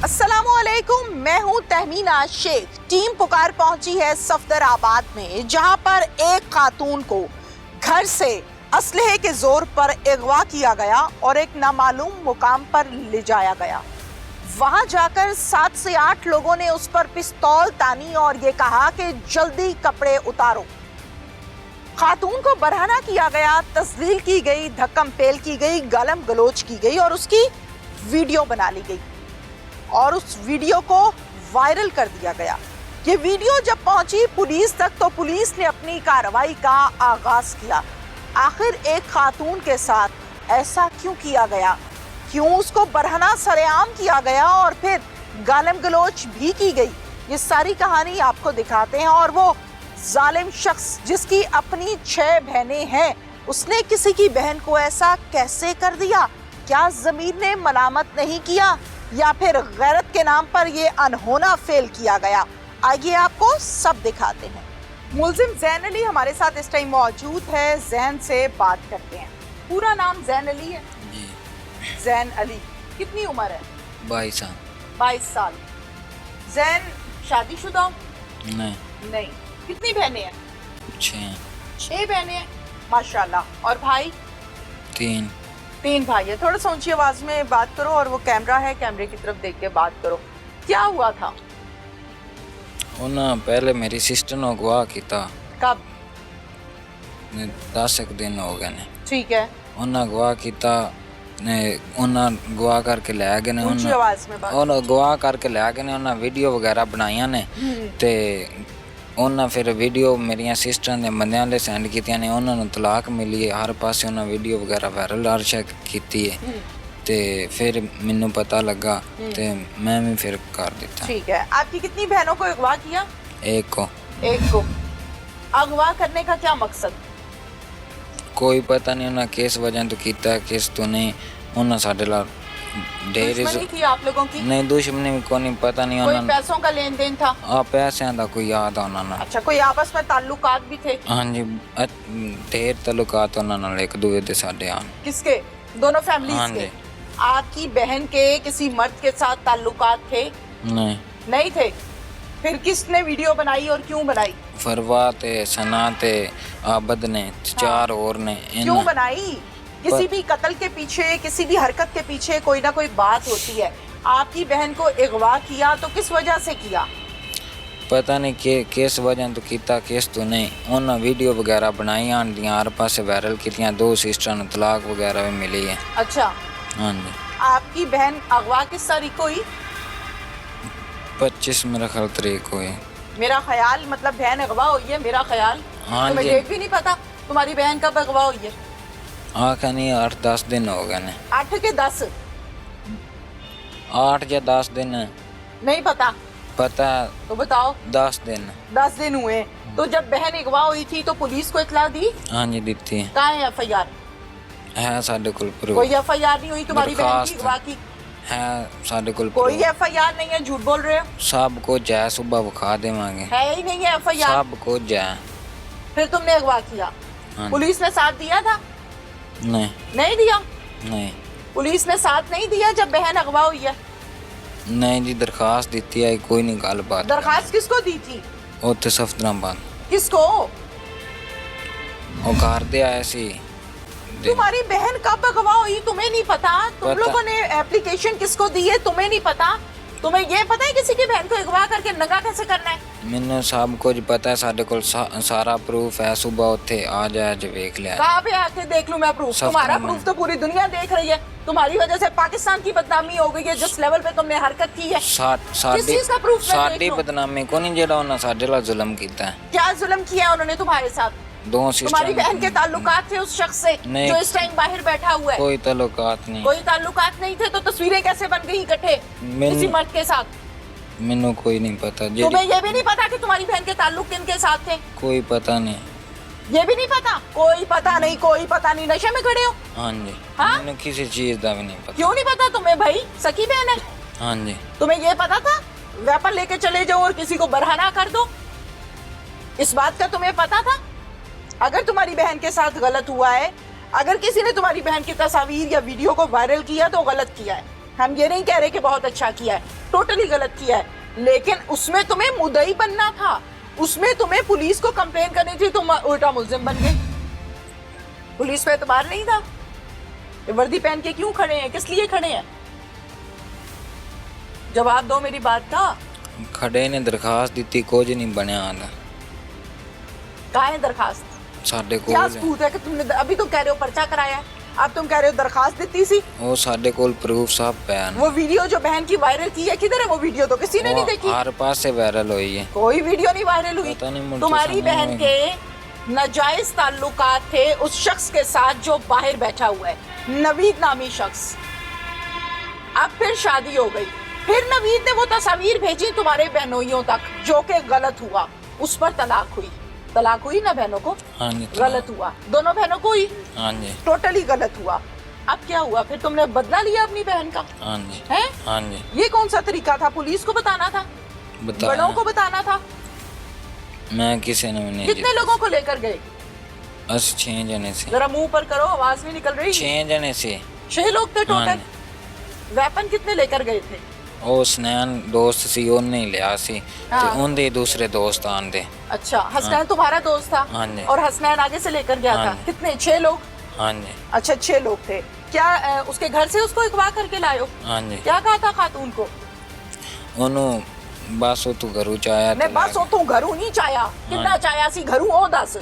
अस्सलामुअलैकुम, मैं हूं तहमीना शेख। टीम पुकार पहुंची है सफदराबाद में, जहां पर एक खातून को घर से असलहे के जोर पर अगवा किया गया और एक नामालूम मुकाम पर ले जाया गया। वहां जाकर 7 से 8 लोगों ने उस पर पिस्तौल तानी और ये कहा कि जल्दी कपड़े उतारो। खातून को बरहना किया गया, तस्लील की गई, धक्कम पेल की गई, गालम गलोच की गई और उसकी वीडियो बना ली गई और उस वीडियो को वायरल कर दिया गया। ये वीडियो जब पहुंची पुलिस तक तो पुलिस ने अपनी कार्रवाई का आगाज किया। आखिर एक खातून के साथ ऐसा क्यों किया गया, क्यों उसको बरहना सरेआम किया गया और फिर गालम गलोच भी की गई, ये सारी कहानी आपको दिखाते हैं। और वो जालिम शख्स जिसकी अपनी 6 बहनें हैं, उसने किसी की बहन को ऐसा कैसे कर दिया? क्या ज़मीर ने मलामत नहीं किया या फिर गैरत के नाम पर ये अनहोना फेल किया गया? आइए आपको सब दिखाते हैं। मुल्जिम जैन अली हमारे साथ इस टाइम मौजूद है। जैन से बात करते हैं। पूरा नाम जैन अली है जी। जैन अली, कितनी उम्र है? 22 साल। 22 साल। जैन शादीशुदा? नहीं। कितनी बहनें हैं? 6 बहनें हैं, माशाल्लाह। और भाई? 3 भाई है। थोड़ा सा ऊंची आवाज में बात करो और वो कैमरा है, कैमरे की तरफ देख के बात करो। क्या हुआ था? उन्हें पहले मेरी सिस्टर ने अगवा किया। कब? 10 दिन हो गए ने। ठीक है। उन्हें अगवा किया ने, उन्हें अगवा करके ले गए ने। ऊंची आवाज में बात। उन्हें अगवा करके ले गए ने, उन्हें वीडियो वगैरह बनाइया ने ते उन्हें फिर वीडियो मेरिया सिस्टर ने बंदियां ले सेंड कीतियां ने। उन्होंने तलाक मिली है, हर पासे उन्हें वीडियो वगैरह वायरल हर शे की है ते फिर मैनू पता लगा ते मैं भी फिर कर दिता। ठीक है। आपकी कितनी बहनों को अगवा किया? एक को। अगवा करने का क्या मकसद? कोई पता नहीं उन्हें किस वजह तो किया, किस तो नहीं। उन्हें साडे ला दुश्मनी थी आप लोगों की? नहीं, दुश्मनी भी को नहीं, पता नहीं। कोई पैसों का लेन देन था? पैसे का कोई याद है उन्होंने। अच्छा, कोई आपस में ताल्लुकात भी थे? हाँ जी, ढेर ताल्लुकात उन्होंने एक दूसरे के साडे आन। किसके? दोनों फैमिलीज हाँ के? जी। आपकी बहन के किसी मर्द के साथ ताल्लुकात थे? नहीं थे। फिर किसने वीडियो बनाई और क्यों बनाई? फरवा ते, सना ते, आबद ने, 4 और ने। क्यों बनाई? किसी भी कत्ल के पीछे, किसी भी हरकत के पीछे कोई ना कोई बात होती है। आपकी बहन को अगवा किया तो किस वजह से किया? पता नहीं के किस वजह तो किया, किस तो नहीं। उन्हें वीडियो वगैरह बनाई आन दियां, हर पासे वायरल की। 2 सिस्टर ने तलाक वगैरह भी मिली है। अच्छा। हाँ जी। आपकी बहन अगवा किस तारीख को हुई? 25 मेरा ख्याल तारीख को है। मेरा ख्याल मतलब बहन अगवा हुई है, मेरा ख्याल। हाँ तुम्हें जी। डेट भी नहीं पता तुम्हारी बहन कब अगवा हुई है? आखा नहीं, 8-10 दिन हो गए ने। 8 के 10? 8 या 10 दिन नहीं पता? पता तो बताओ। 10 दिन। 10 दिन हुए। तो जब बहन अगवा हुई थी तो पुलिस को इत्तला दी? हाँ जी, दी है। कहाँ है FIR? है साडे कोल प्रूफ। कोई FIR नहीं हुई तुम्हारी बहन की अगवा की? है साडे कोल कोई FIR नहीं है, झूठ बोल रहे हो। सब को जाए, सुबह बखा देवांगे। है ही नहीं है FIR। सब को जाए। फिर तुमने अगवा किया? हाँ। पुलिस ने साथ दिया था? नहीं दिया? नहीं। पुलिस ने साथ नहीं दिया जब बहन अगवा हुई है? नहीं जी, दरखास्त दी है, कोई नहीं गल बात। दरखास्त किसको दी थी? उत्थे सफदराबाद। किसको? वो घर दे आए सी। तुम्हारी बहन कब अगवा हुई तुम्हें नहीं पता? तुम लोगों ने एप्लीकेशन किसको दी है तुम्हें नहीं पता? तुम्हें ये पता है किसी की बहन को अगवा करके नंगा कैसे करना है? मैंने सब कुछ पता है, साडे कोल सारा प्रूफ है। सुबह उत्थे आ जाए जो देख लिया। कहाँ पे आके देख लूं मैं प्रूफ? तुम्हारा प्रूफ तो पूरी दुनिया देख रही है। तुम्हारी वजह से पाकिस्तान की बदनामी हो गई है, जिस लेवल पे तुमने हरकत की है। किस चीज का प्रूफ? साडी बदनामी को नहीं, जेड़ा उन्हें साडे ला जुल्म कीता है। क्या जुल्म किया उन्होंने तुम्हारे साथ? 2 सिस्टर। तुम्हारी बहन के ताल्लुकात थे उस शख्स से जो इस टाइम बाहर बैठा हुआ है? कोई ताल्लुकात नहीं। कोई ताल्लुकात नहीं थे तो तस्वीरें कैसे बन गई इकट्ठे किसी मर्द के साथ? मैनू कोई नहीं पता। तुम्हें ये भी नहीं पता कि तुम्हारी बहन के ताल्लुक किनके साथ थे? कोई पता नहीं। ये भी नहीं पता? कोई पता नहीं, कोई पता नहीं। नशे में खड़े हो? हाँ जी। हाँ? मैंने किसी चीज का भी नहीं पता। क्यों नहीं पता तुम्हें भाई? सकी बहन है। हाँ जी। तुम्हें ये पता था वेपन लेके चले जाओ और किसी को बरहना कर दो? इस बात का तुम्हें पता था? अगर तुम्हारी बहन के साथ गलत हुआ है, अगर किसी ने तुम्हारी बहन की तस्वीर या वीडियो को वायरल किया तो गलत किया है। हम ये नहीं कह रहे कि बहुत अच्छा किया है, टोटली गलत किया है, लेकिन उसमें तुम्हें मुद्दई बनना था, उसमें तुम्हें पुलिस को कंप्लेन करनी थी, तुम उल्टा मुल्जिम बन गए। पुलिस पे एतबार नहीं था। ये वर्दी पहन के क्यों खड़े हैं, किस लिए खड़े हैं? जवाब दो मेरी बात का। खड़े ने दरखास्त दी, कुछ नहीं बनया हाल। कहाँ है दरखास्त? साडे क्या कोल सबूत है कि तुमने, अभी तुम कह रहे हो पर्चा कराया है, अब तुम कह रहे हो दरखास्त दी सी? वो साडे कोल प्रूफ सब पैन। वो वीडियो जो बहन की वायरल की है, किधर है वो वीडियो? तो किसी ने नहीं देखी। हर पास से वायरल हुई है। कोई वीडियो नहीं वायरल हुई। पता नहीं मुझे तुम्हारी समझ बहन नहीं। के नाजायज ताल्लुकात थे उस शख्स के साथ जो बाहर बैठा हुआ है, नवीद नामी शख्स। अब फिर शादी हो गई, फिर नवीद ने वो तस्वीर भेजी तुम्हारे बहनोइयों तक, जो कि गलत हुआ, उस पर तलाक हुई ना बहनों को? हाँ जी। गलत हुआ, दोनों बहनों को हुई, हाँ जी। टोटली गलत हुआ। अब क्या हुआ फिर? तुमने बदला लिया अपनी बहन का? हाँ जी। है? हाँ जी। ये कौन सा तरीका था? पुलिस को बताना था, बड़ों को बताना था। मैं किसी ने नहीं। कितने लोगों को लेकर गए? बस 6 जने से। जरा मुंह पर करो, आवाज नहीं निकल रही। 6 जने से। 6 लोग थे हाँ टोटल। वेपन कितने लेकर गए थे? ਉਹ ਸਨੈਨ ਦੋਸਤ ਸੀ ਉਹਨੇ ਹੀ ਲਿਆ ਸੀ ਤੇ हाँ। ਉਹਦੇ ਦੂਸਰੇ ਦੋਸਤ ਆਂਦੇ। अच्छा, हसनैन तुम्हारा दोस्त था? हाँ जी। और हसनैन आगे से लेकर गया हाँ था? जी। कितने? 6 लोग? हाँ जी। अच्छा, 6 लोग थे। क्या उसके घर से उसको अगवा करके लाए हो? हाँ जी। क्या कहा था खातून को? ਉਹਨੂੰ ਬਸ ਉਹ ਤੂੰ ਘਰੋਂ ਚ ਆਇਆ ने बस वो तू घरू नहीं चाया, कितना चाया सी घरू? ओ दस,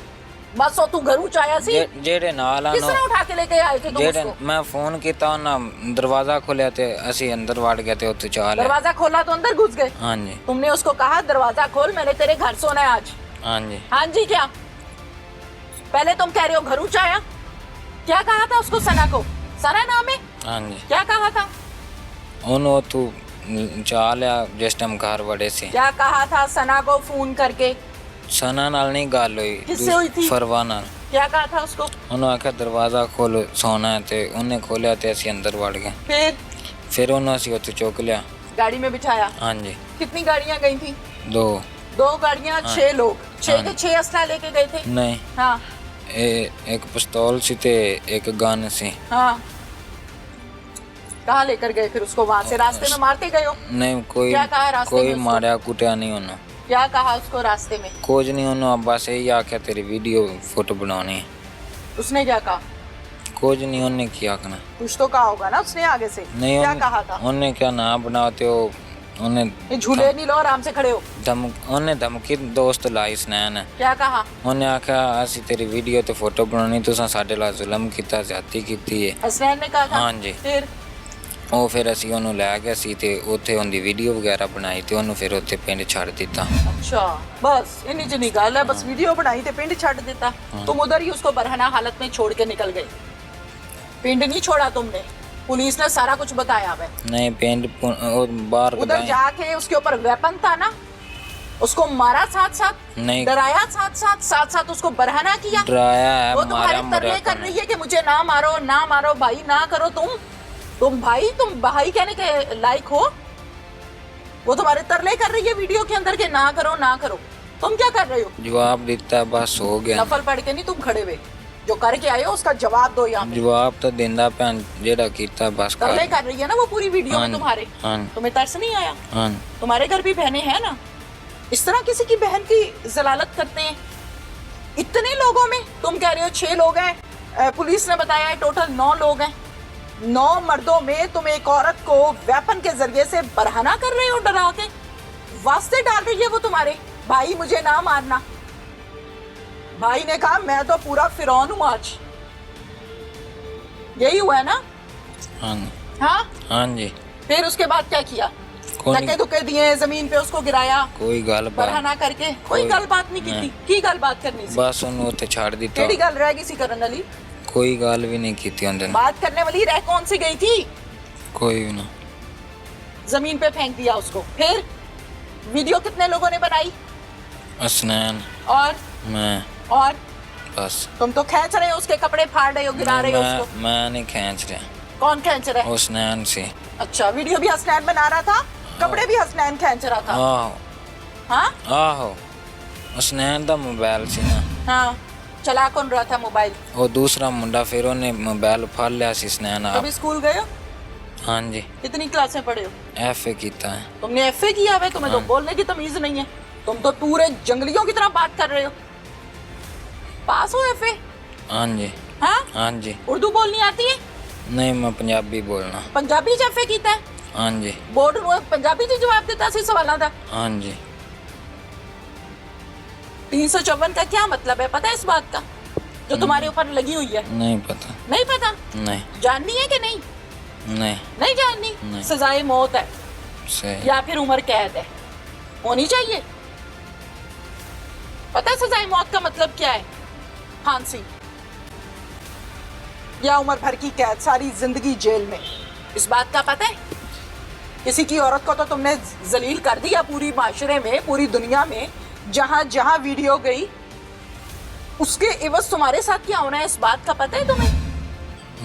बस वो तू घरू चाया सी? ਜਿਹੜੇ ਨਾਲ ਆ किसने उठा के लेके आए थे तुम ਜਿਹੜੇ उसको? ਮੈਂ ਫੋਨ ਕੀਤਾ ਉਹਨਾਂ ਦਰਵਾਜ਼ਾ ਖੋਲਿਆ ਤੇ ਅਸੀਂ ਅੰਦਰ ਵੜ ਗਏ ਤੇ ਉੱਥੇ ਚਾਹ ਲਿਆ। दरवाजा खोला तो अंदर घुस गए? हाँ जी। तुमने उसको कहा दरवाजा खोल, मैंने तेरे घर सोना है आज? हाँ जी। हाँ जी। क्या पहले तुम कह रहे हो घरू चाया? क्या कहा था उसको? सना को, सना नाम है? हाँ जी। क्या कहा था? ਉਹਨੂੰ ਉੱਥੋਂ ਚਾਹ ਲਿਆ ਜਿਸ ਟਾਈਮ ਘਰ ਵੜੇ ਸੀ। क्या कहा था सना को फोन करके? ਸਨਾ ਨਾਲ ਨਹੀਂ ਗੱਲ ਹੋਈ। किससे हुई थी? ਫਰਵਾ ਨਾਲ। क्या कहा था उसको? ਉਹਨੂੰ ਆਖਿਆ ਦਰਵਾਜ਼ਾ ਖੋਲ ਸੋਣਾ ਹੈ ਤੇ ਉਹਨੇ ਖੋਲਿਆ ਤੇ ਅਸੀਂ ਅੰਦਰ ਵੜ ਗਏ। ਫਿਰ ਉਹਨੂੰ ਅਸੀਂ ਉੱਥੇ ਚੁੱਕ ਲਿਆ। गाड़ी में बिठाया? हाँ जी। कितनी गाड़ियां गई थी? 2। 2 गाड़ियां, 6 लोग। 6 हाँ। के 6 असला लेके गए थे? नहीं, हाँ एक पिस्तौल सी ते एक गन सी। हाँ। कहाँ लेकर गए फिर उसको? वहां से रास्ते में मारते गए हो? नहीं, कोई क्या कहा रास्ते कोई में उसको? मारा कुटिया नहीं उन्होंने। क्या कहा उसको रास्ते में? कुछ नहीं, उन्होंने बस यही आख्या तेरी वीडियो फोटो बनानी है। उसने क्या कहा? कुछ नहीं, उन्हें क्या आखना। कुछ तो कहा होगा ना उसने आगे से? नहीं, क्या कहा था? उन्हें क्या ना बनाते हो, उन्हें ये झूले नहीं लो, आराम से खड़े हो। उन्हें धमकी दोस्त लाई स्नैन है। क्या कहा? उन्हें आख्या असी तेरी वीडियो ते फोटो बनानी, तुसा साडे नाल जुल्म कीता, ज्यादती कीती है। हसनैन ने कहा था? हाँ जी। फिर ਉਹ ਫਿਰ ਅਸੀਂ ਉਹਨੂੰ ਲੈ ਗਏ ਸੀ ਤੇ ਉੱਥੇ ਉਹਦੀ ਵੀਡੀਓ ਵਗੈਰਾ ਬਣਾਈ ਤੇ ਉਹਨੂੰ ਫਿਰ ਉੱਥੇ ਪਿੰਡ ਛੱਡ ਦਿੱਤਾ। अच्छा, बस इन्हीं च निकाल है, बस वीडियो बनाई थे, पिंड छड़ देता। तुम उधर ही उसको बरहना हालत में छोड़ के निकल गए। पिंड नहीं छोड़ा तुमने, पुलिस ने सारा कुछ बताया है। नहीं, पिंड बाहर उधर जाके उसके ऊपर वेपन था ना, उसको मारा साथ साथ, नहीं, डराया साथ साथ उसको बरहना किया। डराया है, वो तुम्हारे मारा तरले कर रही है कि मुझे ना मारो भाई, ना करो। तुम भाई कहने के लायक हो? वो तुम्हारे तरले कर रही है वीडियो के अंदर के ना करो। तुम क्या कर रहे हो? जवाब देता बस हो गया। नफल पढ़ के नहीं तुम खड़े हुए, जो करके आए हो उसका जवाब दो। यहाँ पे जवाब तो देंदा पैन जेड़ा कीता बस तरले कर रही है ना वो पूरी वीडियो में तुम्हारे। हाँ। तुम्हें तरस नहीं आया? हाँ। तुम्हारे घर भी बहनें हैं ना, इस तरह किसी की बहन की जलालत करते हैं इतने लोगों में? तुम कह रहे हो 6 लोग हैं, पुलिस ने बताया है टोटल 9 लोग हैं। 9 मर्दों में तुम एक औरत को वेपन के जरिए से बरहना कर रहे हो, डरा के वास्ते डाल रही है वो तुम्हारे। भाई मुझे ना मारना। भाई ने कहा मैं तो पूरा फिरौन हूं आज। यही हुआ है ना? हाँ। हाँ हाँ जी। फिर उसके बाद क्या किया? धक्के धुक्के दिए, जमीन पे उसको गिराया, कोई गल बरहना करके? कोई गलबात नहीं की गलबात करनी सी? बस ਉਹਨੂੰ ਉੱਥੇ ਛੱਡ ਦਿੱਤਾ। केड़ी गल रह गई सी करन वाली? कोई गल भी नहीं ਕੀਤੀ ਉਹਦੇ ਨਾਲ। बात करने वाली रह कौन सी गई थी? कोई भी ना। जमीन पे फेंक दिया उसको। फिर वीडियो कितने लोगों ने बनाई? हसनैन और मैं बस। तुम तो खींच रहे हो, उसके कपड़े फाड़ रहे हो, गिरा रहे हो उसको। मैं नहीं खींच रहा। कौन खींच रहा है? हसनैन से। अच्छा, वीडियो भी हसनैन बना रहा था, कपड़े भी हसनैन खींच रहा था। हाँ आहो, हसनैन दा मोबाइल सी ना। हाँ, चला कौन रहा था मोबाइल? वो दूसरा मुंडा, फिर ਉਹਨੇ मोबाइल ਫੜ ਲਿਆ ਸੀ ਹਸनैन आप। कभी स्कूल गए हो? हाँ जी। कितनी क्लासें पढ़े हो? FA कीता है। तुमने FA किया हुआ है, तुम्हें तो बोलने की तमीज नहीं है, तुम तो पूरे जंगलियों की तरह बात कर रहे हो। पास हो FA? हाँ जी। हाँ हाँ जी। उर्दू बोलनी आती है? नहीं, मैं पंजाबी बोलना। पंजाबी च FA कीता है? हाँ जी। बोर्ड पंजाबी च जवाब दिता सी सवालों का? हाँ जी। 354 का क्या मतलब है पता है इस बात का जो तुम्हारे ऊपर लगी हुई है? नहीं पता। नहीं पता? नहीं। जाननी है कि नहीं? नहीं। नहीं जाननी? नहीं। सजाए मौत है सही। या फिर उम्र कैद है, होनी चाहिए। पता है सजाए मौत का मतलब क्या है? फांसी या उम्र भर की कैद, सारी जिंदगी जेल में। इस बात का पता है? किसी की औरत को तो तुमने जलील कर दिया पूरी माशरे में, पूरी दुनिया में, जहां जहां वीडियो गई उसके एवज तुम्हारे साथ क्या होना है, इस बात का पता है तुम्हें?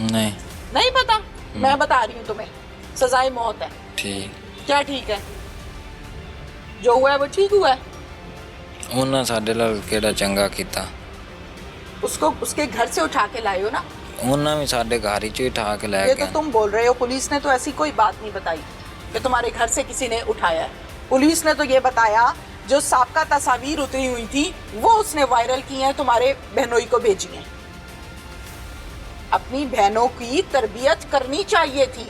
नहीं। नहीं पता? मैं बता रही हूँ तुम्हें, सजाए मौत है। ठीक। क्या ठीक है? जो हुआ है वो ठीक हुआ है। उन्हें साडे नाल केड़ा चंगा कीता। उसको उसके घर से उठा के लाए हो ना? उन्हें भी साडे घर ही चो उठा के ये लाया तो गया। तुम बोल रहे हो, पुलिस ने तो ऐसी कोई बात नहीं बताई कि तुम्हारे घर से किसी ने उठाया है। पुलिस ने तो ये बताया जो साबका तस्वीर उतरी हुई थी वो उसने वायरल की है, तुम्हारे बहनोई को भेजी है। अपनी बहनों की तरबियत करनी चाहिए थी।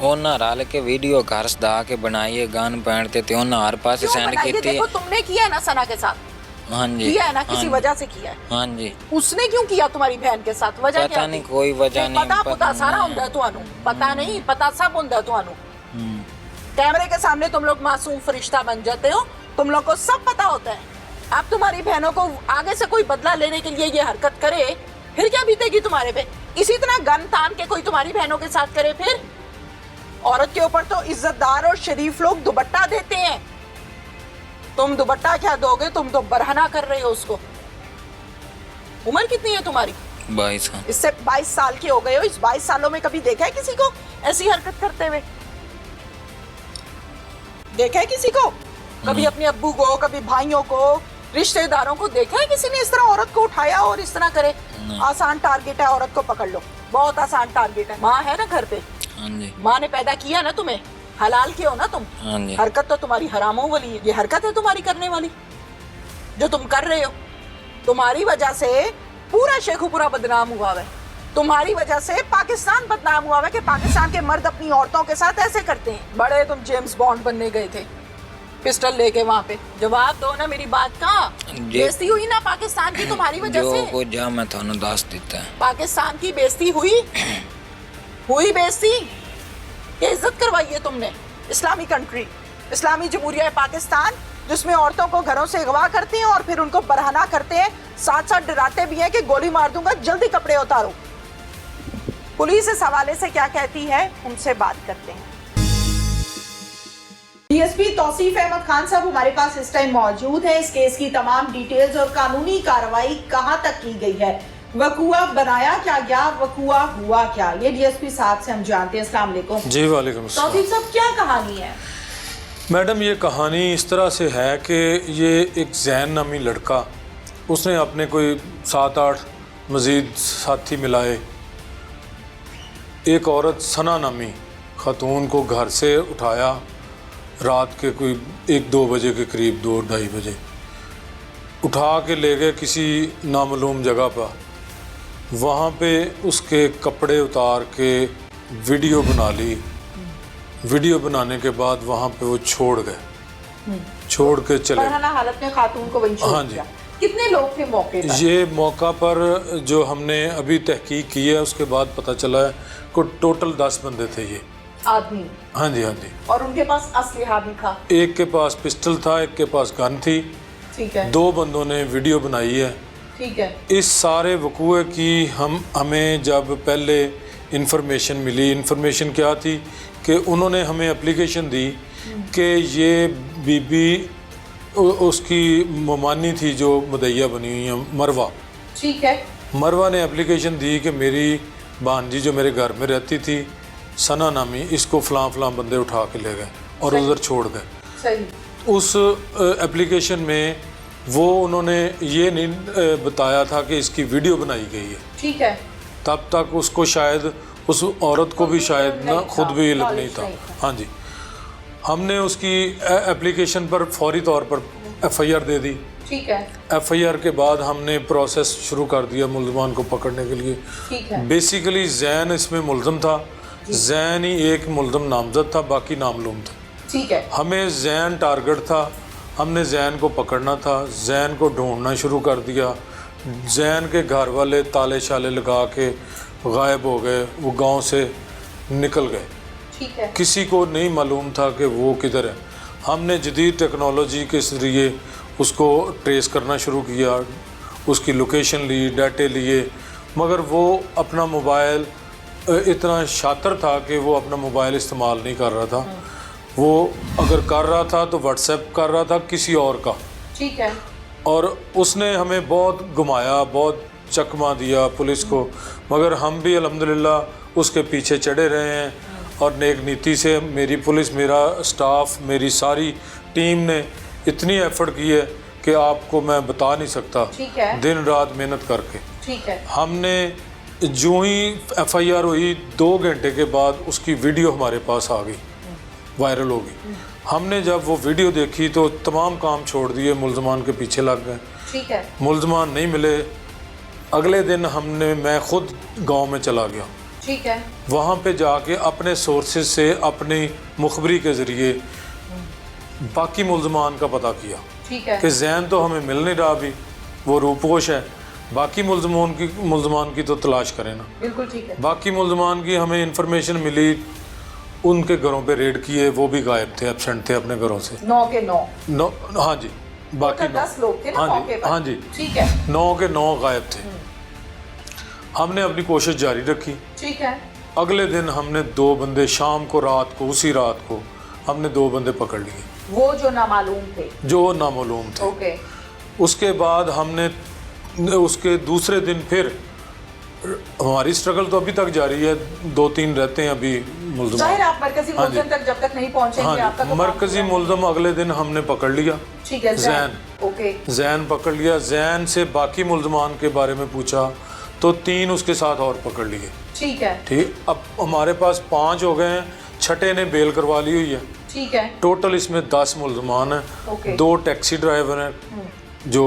उन्हें रल के वीडियो घर सदा के बनाइए, गान पहनते थे, उन्हें हर पास क्यों सेंड बनाई? ये की। देखो तुमने किया है ना सना के साथ, हाँ जी। किया है ना, किसी हाँ वजह से किया है। हाँ जी। उसने क्यों किया तुम्हारी बहन के साथ? वजह क्या पता थी? नहीं, कोई वजह नहीं। पता पता सारा हुंदा तुहानू, पता नहीं पता सब हुंदा तुहानू। कैमरे के सामने तुम लोग मासूम फरिश्ता बन जाते हो, तुम लोग को सब पता होता है। अब तुम्हारी बहनों को आगे से कोई बदला लेने के लिए ये हरकत करे, फिर क्या बीतेगी तुम्हारे पे? इसी तरह गन तान के कोई तुम्हारी बहनों के साथ करे, फिर औरत के ऊपर तो इज्जतदार और शरीफ लोग दुपट्टा देते हैं, तुम दुपट्टा क्या दोगे? तुम तो बरहना कर रहे हो उसको। उम्र कितनी है तुम्हारी? 22। इससे 22 साल के हो गए हो। इस 22 सालों में कभी देखा है किसी को ऐसी हरकत करते हुए? देखा है किसी को? कभी अपने अब्बू को, कभी भाइयों को, रिश्तेदारों को देखा है किसी ने इस तरह औरत को उठाया और इस तरह करे? आसान टारगेट है, औरत को पकड़ लो, बहुत आसान टारगेट है। माँ है ना घर पे, हाँ जी। माँ ने पैदा किया ना तुम्हें, हलाल के हो ना तुम। हाँ जी। हरकत तो तुम्हारी हरामों वाली है, ये हरकत है तुम्हारी करने वाली जो तुम कर रहे हो। तुम्हारी वजह से पूरा शेखुपुरा बदनाम हुआ है, तुम्हारी वजह से पाकिस्तान बदनाम हुआ है कि पाकिस्तान के मर्द अपनी औरतों के साथ ऐसे करते हैं। बड़े तुम जेम्स बॉन्ड बनने गए थे पिस्टल लेके वहां पे। जवाब दो ना मेरी बात का। बेइज्जती हुई ना पाकिस्तान की तुम्हारी वजह से? जो कुछ जा मैं थानू दस दिता है। पाकिस्तान की बेइज्जती हुई, हुई बेइज्जती कि इज्जत करवाई है तुमने। इस्लामी कंट्री, इस्लामी जमहूरिया पाकिस्तान, जिसमें औरतों को घरों से अगवा करते हैं और फिर उनको बरहना करते हैं, साथ साथ डराते भी हैं कि गोली मार दूंगा, जल्दी कपड़े उतारो। पुलिस इस हवाले से क्या कहती है, उनसे बात करते हैं। डीएसपी तौसीफ अहमद खान साहब हमारे पास इस टाइम मौजूद है। इस केस की तमाम डिटेल्स और कानूनी कार्रवाई कहां तक की गई है, वकुआ बनाया क्या गया, वकुआ हुआ क्या, ये डीएसपी साहब से हम जानते हैं। अस्सलाम वालेकुम। जी वालेकुम अस्सलाम। तौसीफ साहब क्या कहानी है? मैडम ये कहानी इस तरह से है कि ये एक जैन नामी लड़का, उसने अपने कोई 7-8 मज़ीद साथी मिलाए, एक औरत सना नामी ख़ातून को घर से उठाया रात के कोई 1-2 बजे के करीब, 2-2:30 बजे उठा के ले गए किसी नामालूम जगह पर। वहाँ पे उसके कपड़े उतार के वीडियो बना ली। वीडियो बनाने के बाद वहाँ पे वो छोड़ गए, छोड़ के चले। बरहना हालत में खातून को वहीं छोड़ हाँ जी। दिया। कितने लोग थे मौके पर? ये मौका पर जो हमने अभी तहकीक की है उसके बाद पता चला है कि टोटल 10 बंदे थे ये आदमी। हाँ जी, हाँ जी। और उनके पास असलहा भी था? एक के पास पिस्टल था, एक के पास गन थी। ठीक है। 2 बंदों ने वीडियो बनाई है। ठीक है। इस सारे वकूए की हमें जब पहले इंफॉर्मेशन मिली, इंफॉर्मेशन क्या थी कि उन्होंने हमें एप्लीकेशन दी कि ये बीबी उसकी ममानी थी जो मुदैया बनी हुई है, मरवा। ठीक है। मरवा ने एप्लीकेशन दी कि मेरी भांजी जो मेरे घर में रहती थी सना नामी, इसको फ़लाँ बंदे उठा के ले गए और उधर छोड़ गए। सही। उस एप्लीकेशन में वो उन्होंने ये नहीं बताया था कि इसकी वीडियो बनाई गई है। ठीक है। तब तक उसको शायद उस औरत को भी शायद ना खुद भी इल्म नहीं था। नहीं हाँ जी, हमने उसकी एप्लीकेशन पर फौरी तौर पर एफआईआर दे दी। ठीक है। एफआईआर के बाद हमने प्रोसेस शुरू कर दिया मुल्ज़मान को पकड़ने के लिए। ठीक है। बेसिकली जैन इसमें मुल्ज़म था, जैन ही एक मुल्ज़म नामजद था, बाकी नामलूम थे। ठीक है। हमें जैन टारगेट था, हमने जैन को पकड़ना था, जैन को ढूंढना शुरू कर दिया। जैन के घर वाले ताले शाले लगा के गायब हो गए, वो गांव से निकल गए। ठीक है। किसी को नहीं मालूम था कि वो किधर है। हमने जदीद टेक्नोलॉजी के ज़रिए उसको ट्रेस करना शुरू किया, उसकी लोकेशन ली, डाटे लिए, मगर वो अपना मोबाइल इतना शातिर था कि वो अपना मोबाइल इस्तेमाल नहीं कर रहा था। वो अगर कर रहा था तो व्हाट्सएप कर रहा था किसी और का। ठीक है। और उसने हमें बहुत घुमाया, बहुत चकमा दिया पुलिस को, मगर हम भी अल्हम्दुलिल्लाह उसके पीछे चढ़े रहे हैं। और नेक नीति से मेरी पुलिस, मेरा स्टाफ, मेरी सारी टीम ने इतनी एफर्ट की है कि आपको मैं बता नहीं सकता। ठीक है। दिन रात मेहनत करके ठीक है। हमने जो ही एफआईआर हुई 2 घंटे के बाद उसकी वीडियो हमारे पास आ गई, वायरल हो गई। हमने जब वो वीडियो देखी तो तमाम काम छोड़ दिए, मुल्ज़मान के पीछे लग गए। ठीक है। मुल्ज़मान नहीं मिले। अगले दिन मैं खुद गांव में चला गया। ठीक है। वहाँ पे जाके अपने सोर्सेज से, अपनी मुखबरी के ज़रिए बाकी मुल्ज़मान का पता किया। ठीक है। कि जैन तो हमें मिल नहीं रहा अभी, वो रूपोश है, बाकी मुल्ज़मान की तो तलाश करें ना। बिल्कुल ठीक है। बाकी मुल्ज़मान की हमें इंफॉर्मेशन मिली, उनके घरों पे रेड किए, वो भी गायब थे, एब्सेंट थे अपने घरों से। 9 के 9। हाँ जी, बाकी 10 लोग थे ना हाँ मौके जी, पर। हाँ जी, ठीक है। 9 के 9 गायब थे। हमने अपनी कोशिश जारी रखी। ठीक है। अगले दिन हमने 2 बंदे, शाम को, रात को, उसी रात को हमने 2 बंदे पकड़ लिए, वो जो नामालूम थे। जो नामालूम थे। ओके। उसके बाद हमने उसके दूसरे दिन फिर, हमारी स्ट्रगल तो अभी तक जारी है, 2-3 रहते हैं अभी मुल्ज़म। जाहिर आप मरकजी हाँ जी। मुल्ज़म तक जब तक नहीं पहुंचेंगे हाँ आपका जी, तो मरकजी मुल्ज़म अगले दिन हमने पकड़ लिया। ठीक है। जैन। ओके। जैन पकड़ लिया। जैन से बाकी मुल्ज़मान के बारे में पूछा तो 3 उसके साथ और पकड़ लिए। ठीक है। ठीक, अब हमारे पास 5 हो गए हैं, छठे ने बेल करवा ली हुई है। ठीक है। टोटल इसमें 10 मुल्ज़मान हैं। ओके। 2 टैक्सी ड्राइवर हैं जो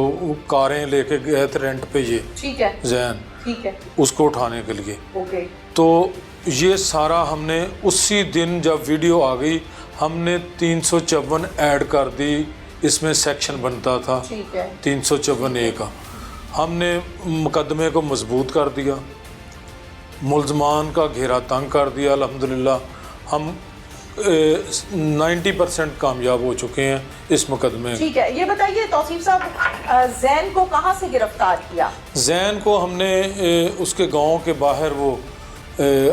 कारें लेके गए थे रेंट पे, ये ठीक है। जैन, ठीक है। उसको उठाने के लिए। ओके। तो ये सारा हमने उसी दिन जब वीडियो आ गई, हमने 354 ऐड कर दी। इसमें सेक्शन बनता था ठीक है। 354A का। हमने मुकदमे को मजबूत कर दिया, मुल्ज़मान का घेरा तंग कर दिया। अल्हम्दुलिल्लाह हम 90% कामयाब हो चुके हैं इस मुकदमे। ठीक है। ये बताइए तौसीफ साहब, जैन को कहाँ से गिरफ्तार किया? जैन को हमने उसके गांव के बाहर, वो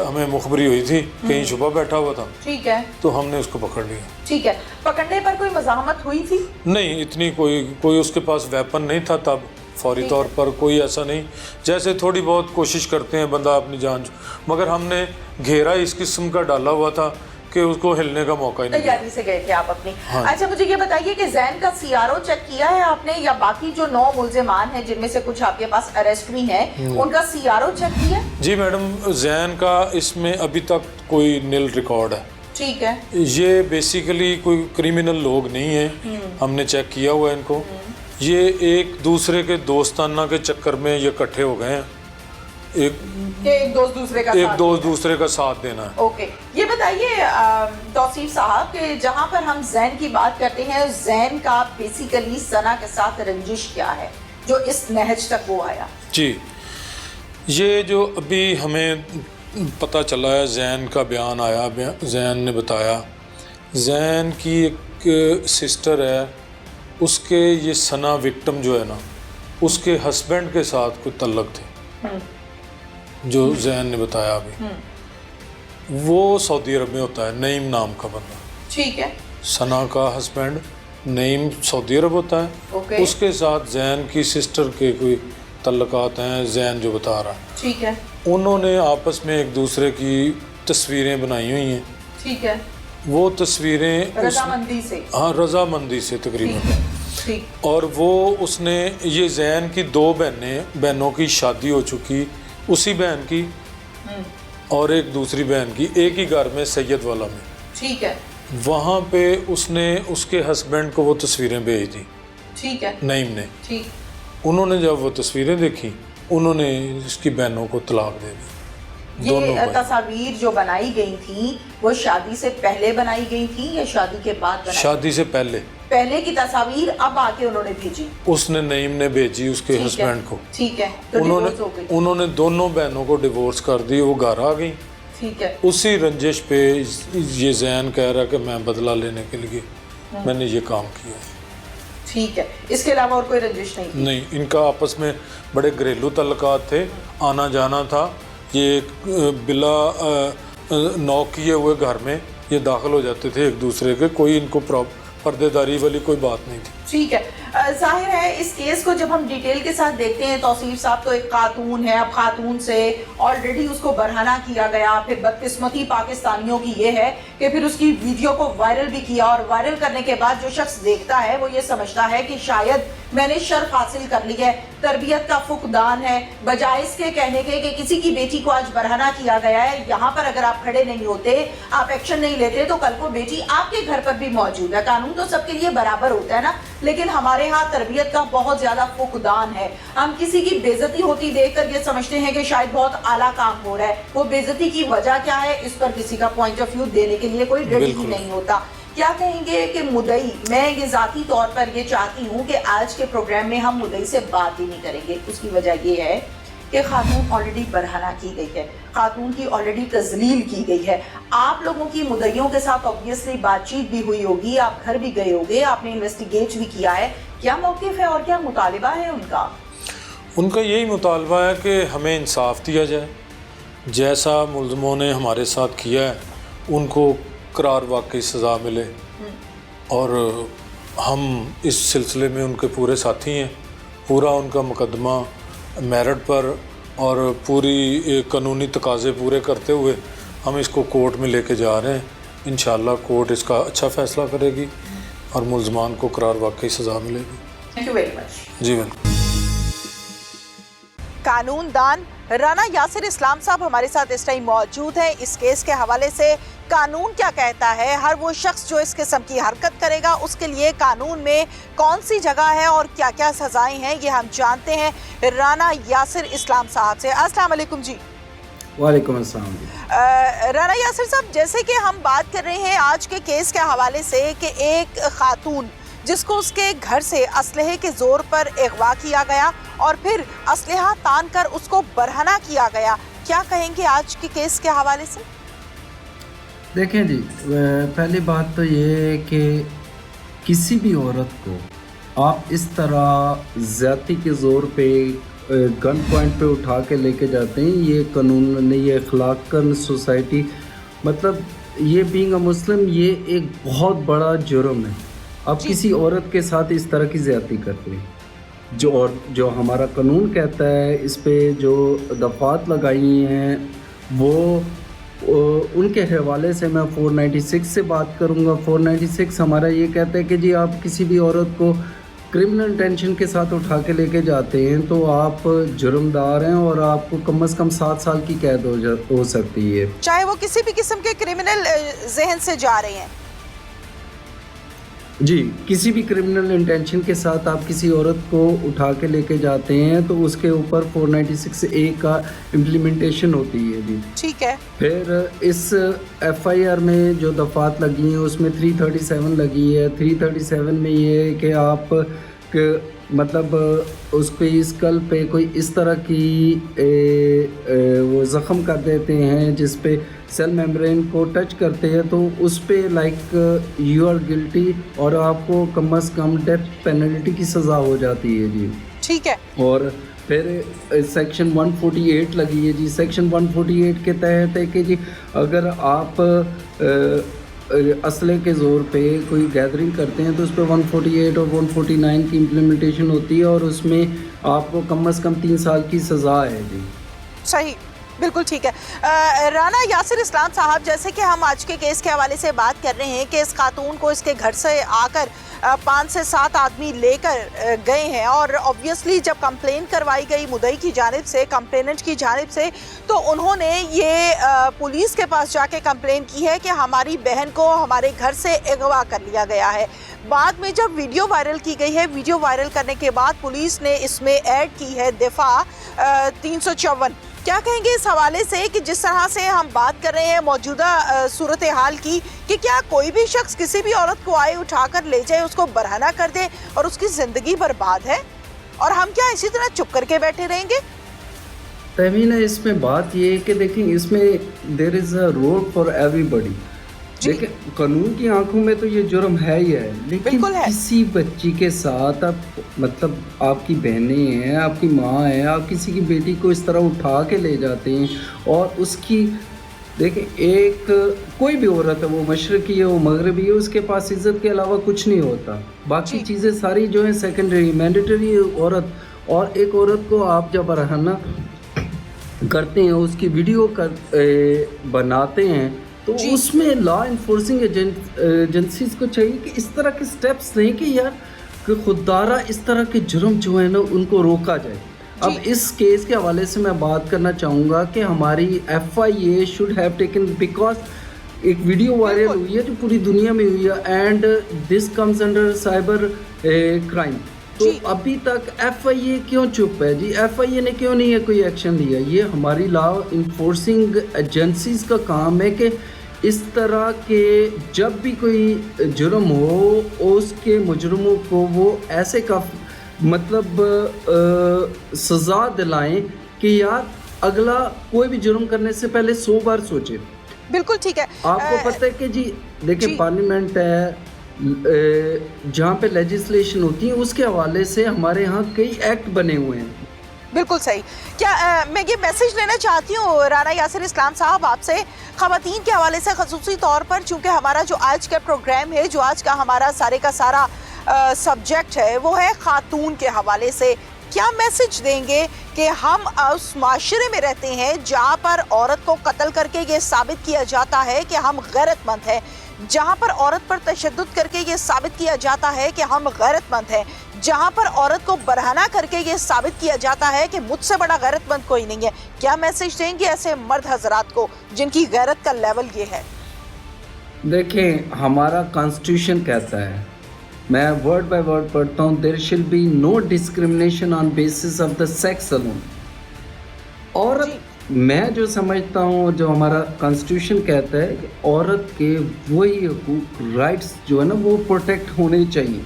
हमें मुखबरी हुई थी कहीं छुपा बैठा हुआ था। ठीक है। तो हमने उसको पकड़ लिया। ठीक है। पकड़ने पर कोई मज़ाहमत हुई थी? नहीं, इतनी कोई उसके पास वेपन नहीं था तब, फौरी तौर पर कोई ऐसा नहीं। जैसे थोड़ी बहुत कोशिश करते हैं बंदा अपनी जान, मगर हमने घेरा इस किस्म का डाला हुआ था कि उसको हिलने का मौका ही नहीं दिया। तैयारी से गए थे आप अपनी। हाँ। अच्छा, मुझे ये बताइए कि जैन का सीआरओ चेक किया है आपने, या बाकी जो 9 मुल्ज़िमान हैं जिनमें से कुछ आपके पास अरेस्ट भी हैं, उनका सीआरओ चेक किया? जी मैडम, जैन का इसमें अभी तक कोई नील रिकॉर्ड है। ठीक है। ये बेसिकली कोई क्रिमिनल लोग नहीं है, हमने चेक किया हुआ है इनको। ये एक दूसरे के दोस्ताना के चक्कर में ये इकट्ठे हो गए हैं, एक दोस्त दूसरे का साथ देना है। ओके। ये बताइए तौसीफ साहब कि जहाँ पर हम जैन की बात करते हैं, जैन का बेसिकली सना के साथ रंजिश क्या है जो इस नहज तक वो आया? जी, ये जो अभी हमें पता चला है, जैन का बयान आया, जैन ने बताया, जैन की एक सिस्टर है, उसके ये सना विक्टिम जो है ना, उसके हस्बैंड के साथ कोई तल्लक थे, जो जैन ने बताया अभी। वो सऊदी अरब में होता है, नईम नाम का बंदा। ठीक है। सना का हस्बैंड नईम सऊदी अरब होता है। ओके। उसके साथ जैन की सिस्टर के कोई तल्लकात हैं, जैन जो बता रहा है। ठीक है। उन्होंने आपस में एक दूसरे की तस्वीरें बनाई हुई हैं। ठीक है। वो तस्वीरें रजामंदी से? हाँ, रजामंदी से तकरीबन। ठीक। और वो उसने, ये जैन की 2 बहनों की शादी हो चुकी, उसी बहन की और एक दूसरी बहन की, एक ही घर में सैयद वाला में। ठीक है। वहाँ पे उसने उसके हस्बैंड को वो तस्वीरें भेज दी। ठीक है। नईम ने। ठीक। उन्होंने जब वो तस्वीरें देखी, उन्होंने इसकी बहनों को तलाक दे दी। ये तस्वीर जो बनाई गई थी वो शादी से पहले बनाई गई थी या शादी के बाद बनाई? शादी से पहले। पहले की तस्वीर अब आके उन्होंने भेजी? उसने नईम ने भेजी उसके हस्बैंड को। ठीक है। तो उन्होंने दोनों बहनों को डिवोर्स कर दी, वो घर आ गई। ठीक है। उसी रंजिश पे ये जैन कह रहा कि मैं बदला लेने के लिए मैंने ये काम किया। ठीक है। इसके अलावा और कोई रंजिश नहीं थी? नहीं, इनका आपस में बड़े घरेलू तल्लुकात थे, आना जाना था। ये बिला नॉक किए हुए घर में ये दाखिल हो जाते थे एक दूसरे के, कोई इनको पर्देदारी वाली कोई बात नहीं थी। ठीक है। जाहिर है इस केस को जब हम डिटेल के साथ देखते हैं, तौसीफ साहब तो एक खातून है, अब खातून से ऑलरेडी उसको बरहना किया गया, फिर बदकिस्मती पाकिस्तानियों की ये है कि फिर उसकी वीडियो को वायरल भी किया, और वायरल करने के बाद जो शख्स देखता है वो ये समझता है कि शायद मैंने शर्फ हासिल कर ली है, तरबियत का फुकदान है, बजाय इसके कहने के कि किसी की बेटी को आज बरहना किया गया है, यहाँ पर अगर आप खड़े नहीं होते, आप एक्शन नहीं लेते, तो कल को बेटी आपके घर पर भी मौजूद है। कानून तो सबके लिए बराबर होता है ना, लेकिन हमारे यहाँ तरबियत का बहुत ज्यादा फुकदान है। हम किसी की बेइज्जती होती देखकर ये समझते हैं कि शायद बहुत आला काम हो रहा है, वो बेइज्जती की वजह क्या है इस पर किसी का पॉइंट ऑफ व्यू देने के लिए कोई रेडी ही नहीं होता। क्या कहेंगे कि मुदई, मैं ये जाती तौर पर ये चाहती हूँ कि आज के प्रोग्राम में हम मुदई से बात ही नहीं करेंगे। उसकी वजह ये है कि खातून ऑलरेडी बरहना की गई है, खातून की ऑलरेडी तजलील की गई है। आप लोगों की मुदइयों के साथ ऑब्वियसली बातचीत भी हुई होगी, आप घर भी गए होंगे, आपने इन्वेस्टिगेट भी किया है। क्या मौक़िफ़ है और क्या मुतालिबा है उनका? उनका यही मुतालबा है कि हमें इंसाफ दिया जाए, जैसा मुल्ज़मों ने हमारे साथ किया है उनको करार वाकई सज़ा मिले, और हम इस सिलसिले में उनके पूरे साथी हैं। पूरा उनका मुकदमा मेरिट पर और पूरी कानूनी तकाज़े पूरे करते हुए हम इसको कोर्ट में लेके जा रहे हैं। इंशाअल्लाह कोर्ट इसका अच्छा फ़ैसला करेगी और मुल्ज़मान को करार वाकई सज़ा मिलेगी। Thank you very much. जी बिल्कुल। कानूनदान राना यासिर इस्लाम साहब हमारे साथ इस टाइम मौजूद हैं। इस केस के हवाले से कानून क्या कहता है, हर वो शख्स जो इस किस्म की हरकत करेगा उसके लिए कानून में कौन सी जगह है और क्या क्या सजाएं हैं, ये हम जानते हैं राना यासिर इस्लाम साहब से। अस्सलाम वालेकुम जी। वालेकुम अस्सलाम जी। राना यासिर साहब, जैसे कि हम बात कर रहे हैं आज के केस के हवाले से कि एक खातून जिसको उसके घर से असलहे के जोर पर अगवा किया गया और फिर असलहा तान कर उसको बरहना किया गया, क्या कहेंगे आज के केस के हवाले से? देखें जी, पहली बात तो ये है कि किसी भी औरत को आप इस तरह ज़्यादती के ज़ोर पे गन पॉइंट पे उठा के लेके जाते हैं, ये कानून नहीं, ये अखलाकन सोसाइटी, मतलब ये बीइंग अ मुस्लिम ये एक बहुत बड़ा जुर्म है। आप किसी औरत के साथ इस तरह की ज़्यादती करते हैं, जो हमारा कानून कहता है, इस पे जो दफ़ात लगाई हैं वो उनके हवाले से मैं 496 से बात करूंगा। 496 हमारा ये कहता है कि जी आप किसी भी औरत को क्रिमिनल इंटेंशन के साथ उठा के लेके जाते हैं तो आप जुर्मदार हैं और आपको कम से कम 7 साल की कैद हो सकती है, चाहे वो किसी भी किस्म के क्रिमिनल जहन से जा रहे हैं। जी, किसी भी क्रिमिनल इंटेंशन के साथ आप किसी औरत को उठा के लेके जाते हैं तो उसके ऊपर 496A का इम्प्लीमेंटेशन होती है जी। ठीक है। फिर इस FIR में जो दफ़ात लगी हैं उसमें 337 लगी है। 337 में ये है कि आप मतलब उसको इस कल पे कोई इस तरह की वो ज़ख़म कर देते हैं जिस पे सेल मेम्ब्रेन को टच करते हैं तो उस पे लाइक यू आर गिल्टी और आपको कम से कम डेथ पेनल्टी की सज़ा हो जाती है जी। ठीक है। और फिर सेक्शन 148 लगी है जी। सेक्शन 148 के तहत है कि जी अगर आप असले के ज़ोर पे कोई गैदरिंग करते हैं तो उस पर 148 और 149 की इम्प्लीमेंटेशन होती है और उसमें आपको कम से कम 3 साल की सज़ा है जी। सही। बिल्कुल ठीक है। राना यासिर इस्लाम साहब, जैसे कि हम आज के केस के हवाले से बात कर रहे हैं कि इस खातून को इसके घर से आकर 5 से 7 आदमी लेकर गए हैं और ऑब्वियसली जब कंप्लेन करवाई गई मुद्दई की जानिब से, कंप्लेनेंट की जानिब से, तो उन्होंने ये पुलिस के पास जाके कंप्लेन की है कि हमारी बहन को हमारे घर से अगवा कर लिया गया है। बाद में जब वीडियो वायरल की गई है, वीडियो वायरल करने के बाद पुलिस ने इसमें ऐड की है दिफा 354। क्या कहेंगे इस हवाले से कि जिस तरह से हम बात कर रहे हैं मौजूदा सूरत हाल की, कि क्या कोई भी शख्स किसी भी औरत को आए उठाकर ले जाए, उसको बरहना कर दे और उसकी ज़िंदगी बर्बाद है, और हम क्या इसी तरह चुप करके बैठे रहेंगे? तहमीना, इसमें बात ये है कि देखिए, इसमें there is a road for everybody. देखिए, कानून की आंखों में तो ये जुर्म है ही है, लेकिन है। किसी बच्ची के साथ आप, मतलब आपकी बहनें हैं, आपकी माँ है, आप किसी की बेटी को इस तरह उठा के ले जाते हैं और उसकी, देखिए, एक कोई भी औरत है, वो मशरक़ी है, वो मगरबी है, उसके पास इज़्ज़त के अलावा कुछ नहीं होता। बाकी चीज़ें सारी जो है सेकेंडरी, मैंडेटरी औरत। और एक औरत को आप जब बरहना करते हैं, उसकी वीडियो बनाते हैं, तो उसमें लॉ इन्फोर्सिंग एजेंसीज को चाहिए कि इस तरह के स्टेप्स लें कि यार कि खुदारा इस तरह के जुर्म जो है ना उनको रोका जाए। अब इस केस के हवाले से मैं बात करना चाहूँगा कि हमारी FIA should have taken, because एक वीडियो वायरल हुई है जो पूरी दुनिया में हुई है, and this comes under cyber crime. तो अभी तक FIA क्यों चुप है जी? FIA ने क्यों नहीं है कोई एक्शन लिया? ये हमारी लॉ इन्फोर्सिंग एजेंसीज का काम है कि इस तरह के जब भी कोई जुर्म हो, उसके मुजरमों को वो ऐसे का मतलब सज़ा दिलाएं कि यार अगला कोई भी जुर्म करने से पहले 100 बार सोचे। बिल्कुल ठीक है। आपको पता है कि जी देखिए, पार्लियामेंट है, जहाँ पे लेजिस्लेशन होती है, उसके हवाले से हमारे यहाँ कई एक्ट बने हुए हैं। बिल्कुल सही। क्या मैं ये मैसेज लेना चाहती हूँ राना यासिर इस्लाम साहब आपसे, ख़वातीन के हवाले से ख़ुसूसी तौर पर, चूँकि हमारा जो आज का प्रोग्राम है, जो आज का हमारा सारे का सारा सब्जेक्ट है, वो है खातून के हवाले से। क्या मैसेज देंगे कि हम उस माशरे में रहते हैं जहाँ पर औरत को कत्ल करके ये साबित किया जाता है कि हम गैरतमंद हैं, जहाँ पर औरत पर तशद्दुद करके ये साबित किया जाता है कि हम गैरतमंद हैं, जहाँ पर औरत को बरहना करके ये साबित किया जाता है कि मुझसे बड़ा गैरतमंद कोई नहीं है? क्या मैसेज देंगे ऐसे मर्द हजरात को जिनकी गैरत का लेवल ये है? देखें, हमारा कॉन्स्टिट्यूशन कहता है, मैं वर्ड बाय वर्ड पढ़ता हूँ, there shall be no discrimination on basis of the sex alone. और मैं जो समझता हूँ, जो हमारा कॉन्स्टिट्यूशन कहता है कि औरत के वही हकूक, राइट्स जो है ना, वो प्रोटेक्ट होने चाहिए।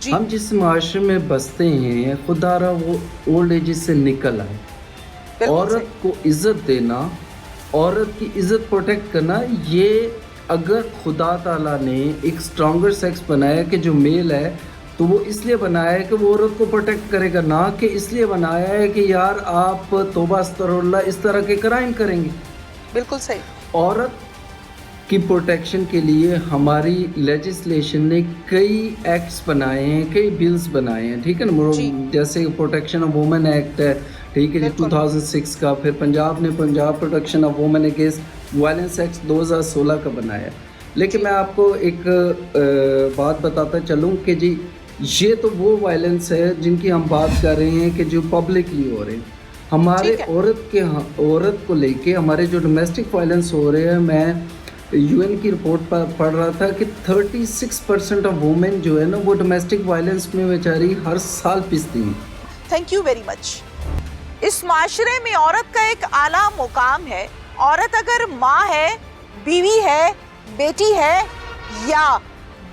हम जिस माशरे में बसते हैं, खुदारा वो ओल्ड एज से निकल आए। औरत को इज़्ज़त देना, औरत की इज़्ज़त प्रोटेक्ट करना, ये अगर खुदा ताला ने एक स्ट्रॉन्गर सेक्स बनाया कि जो मेल है, तो वो इसलिए बनाया है कि वो औरत को प्रोटेक्ट करेगा, ना कि इसलिए बनाया है कि यार आप तौबा अस्तगफिरुल्लाह इस तरह के क्राइम करेंगे। बिल्कुल सही। औरत की प्रोटेक्शन के लिए हमारी लेजिस्लेशन ने कई एक्ट्स बनाए हैं, कई बिल्स बनाए हैं, ठीक है ना, जैसे प्रोटेक्शन ऑफ वुमेन एक्ट है, ठीक है, 2006 का। फिर पंजाब ने Punjab protection of women against violence act 2016 का बनाया। लेकिन मैं आपको एक बात बताता चलूँ कि जी ये तो वो वायलेंस है जिनकी हम बात कर रहे हैं कि जो पब्लिकली हो रहे हैं। हमारे औरत को लेके हमारे जो डोमेस्टिक वायलेंस हो रहे हैं, मैं UN की रिपोर्ट पर पढ़ रहा था कि 36% ऑफ वुमेन जो है ना, वो डोमेस्टिक वायलेंस में बेचारी हर साल पिसती हैं। Thank you very much. इस माशरे में औरत का एक आला मुकाम है। औरत अगर माँ है, बीवी है, बेटी है या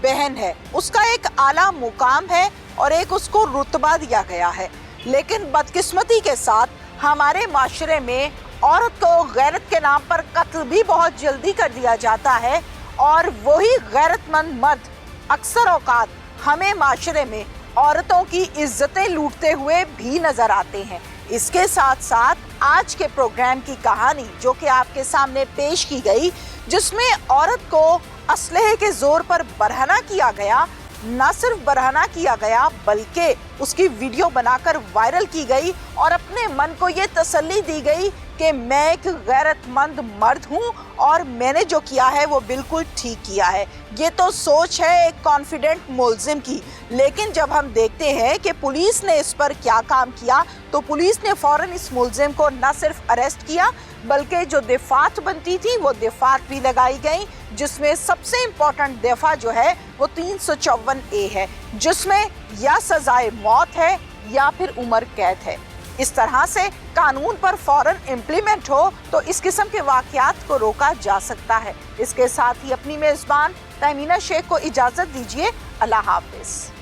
बहन है, उसका एक आला मुकाम है और एक उसको रुतबा दिया गया है। लेकिन बदकिस्मती के साथ हमारे माशरे में औरत को गैरत के नाम पर कत्ल भी बहुत जल्दी कर दिया जाता है, और वही गैरतमंद मर्द अक्सर औकात हमें माशरे में औरतों की इज्जतें लूटते हुए भी नजर आते हैं। इसके साथ साथ आज के प्रोग्राम की कहानी जो कि आपके सामने पेश की गई, जिसमें औरत को असलहे के जोर पर बरहना किया गया, न सिर्फ बरहना किया गया बल्कि उसकी वीडियो बनाकर वायरल की गई और अपने मन को ये तसल्ली दी गई कि मैं एक गैरतमंद मर्द हूं और मैंने जो किया है वो बिल्कुल ठीक किया है। ये तो सोच है एक कॉन्फिडेंट मुलजिम की, लेकिन जब हम देखते हैं कि पुलिस ने इस पर क्या काम किया तो पुलिस ने फौरन इस मुलजिम को न सिर्फ अरेस्ट किया बल्कि जो दफात बनती थी वो दफात भी लगाई गई, जिसमें सबसे इम्पोर्टेंट दफा जो है वो 354A है, जिसमें या सजाए मौत है या फिर उम्र कैद है। इस तरह से कानून पर फौरन इम्प्लीमेंट हो तो इस किस्म के वाकयात को रोका जा सकता है। इसके साथ ही अपनी मेजबान तहमीना शेख को इजाजत दीजिए। अल्लाह हाफिज।